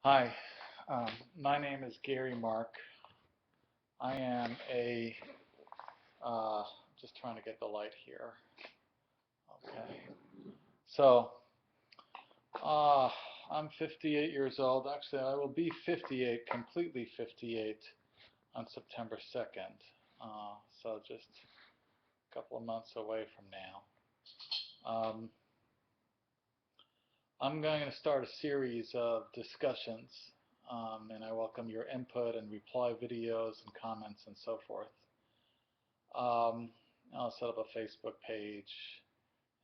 Hi, my name is Gary Mark. I am uh, just trying to get the light here. Okay. So, uh, I'm 58 years old. Actually, I will be 58, completely 58 on September 2nd. So just a couple of months away from now. I'm going to start a series of discussions, and I welcome your input and reply videos and comments and so forth. Um, I'll set up a Facebook page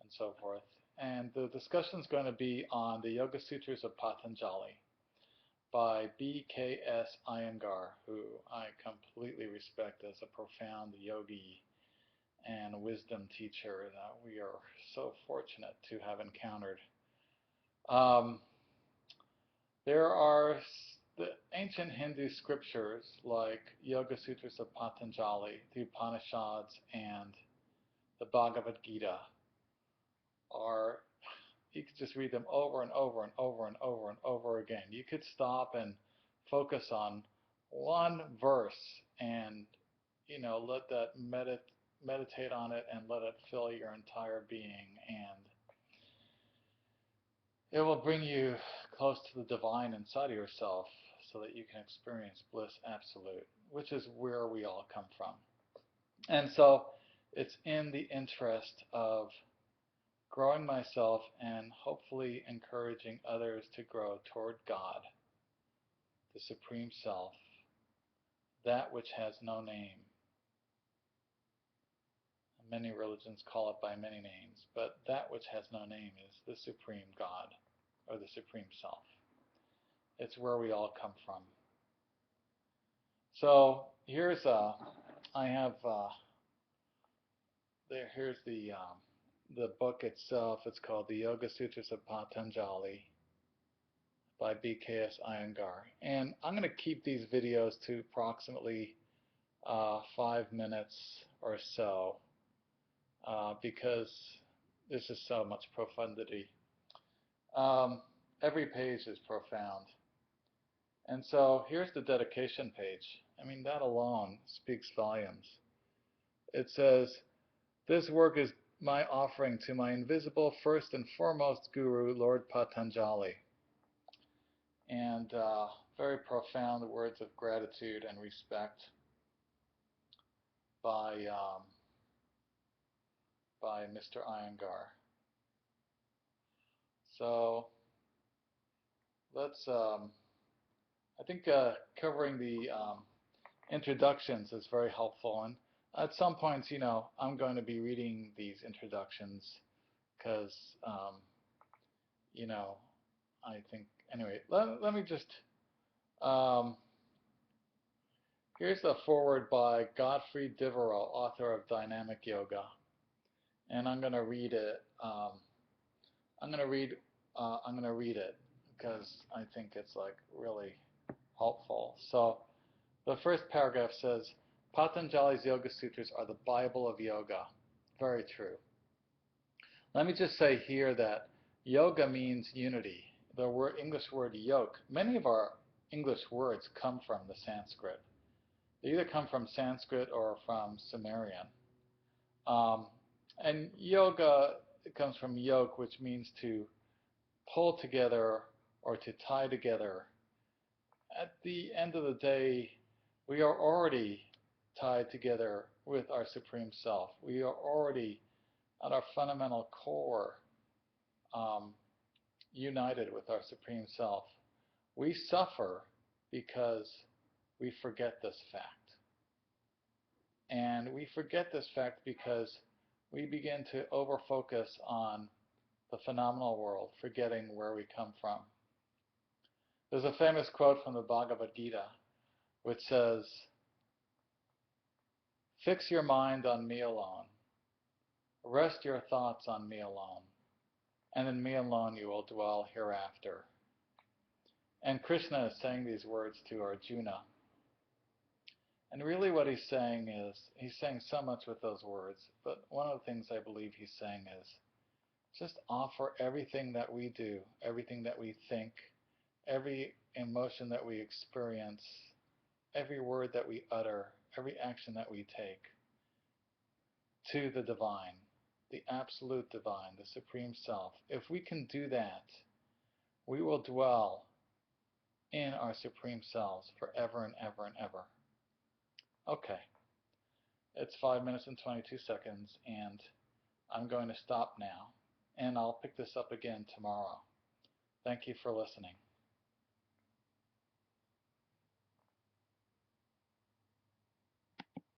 and so forth. And the discussion is going to be on the Yoga Sutras of Patanjali by B.K.S. Iyengar, who I completely respect as a profound yogi and wisdom teacher that we are so fortunate to have encountered. Um, there are the ancient Hindu scriptures like Yoga Sutras of Patanjali, the Upanishads, and the Bhagavad Gita are, you could just read them over and over and over and over and over again. You could stop and focus on one verse and, let that meditate on it and let it fill your entire being, and it will bring you close to the divine inside of yourself so that you can experience bliss absolute, which is where we all come from. And so it's in the interest of growing myself and hopefully encouraging others to grow toward God, the Supreme Self, that which has no name. Many religions call it by many names, but that which has no name is the Supreme God, or the Supreme Self. It's where we all come from. So here's here's the book itself. It's called the Yoga Sutras of Patanjali by B.K.S. Iyengar. And I'm going to keep these videos to approximately 5 minutes or so because this is so much profundity. Every page is profound. And so here's the dedication page. I mean, that alone speaks volumes. It says, "This work is my offering to my invisible first and foremost guru, Lord Patanjali." And very profound words of gratitude and respect by Mr. Iyengar. So let's, I think covering the introductions is very helpful. And at some points, I'm going to be reading these introductions because, I think, anyway, let me just, um, here's a foreword by Godfrey Devereux, author of Dynamic Yoga. And I'm going to read it. I'm going to read it because I think it's like really helpful. So the first paragraph says, Patanjali's Yoga Sutras are the Bible of yoga. Very true. Let me just say here that yoga means unity. The English word yoke, many of our English words come from the Sanskrit. They either come from Sanskrit or from Sumerian. And yoga, it comes from yoke, which means to pull together or to tie together. At the end of the day, we are already tied together with our Supreme Self. We are already at our fundamental core united with our Supreme Self. We suffer because we forget this fact. And we forget this fact because we begin to overfocus on the phenomenal world, forgetting where we come from. There's a famous quote from the Bhagavad Gita which says, "Fix your mind on me alone. Rest your thoughts on me alone. And in me alone you will dwell hereafter." And Krishna is saying these words to Arjuna. And really what he's saying is, he's saying so much with those words, but one of the things I believe he's saying is, just offer everything that we do, everything that we think, every emotion that we experience, every word that we utter, every action that we take to the divine, the absolute divine, the Supreme Self. If we can do that, we will dwell in our Supreme Selves forever and ever and ever. Okay, it's 5 minutes and 22 seconds, and I'm going to stop now, and I'll pick this up again tomorrow. Thank you for listening.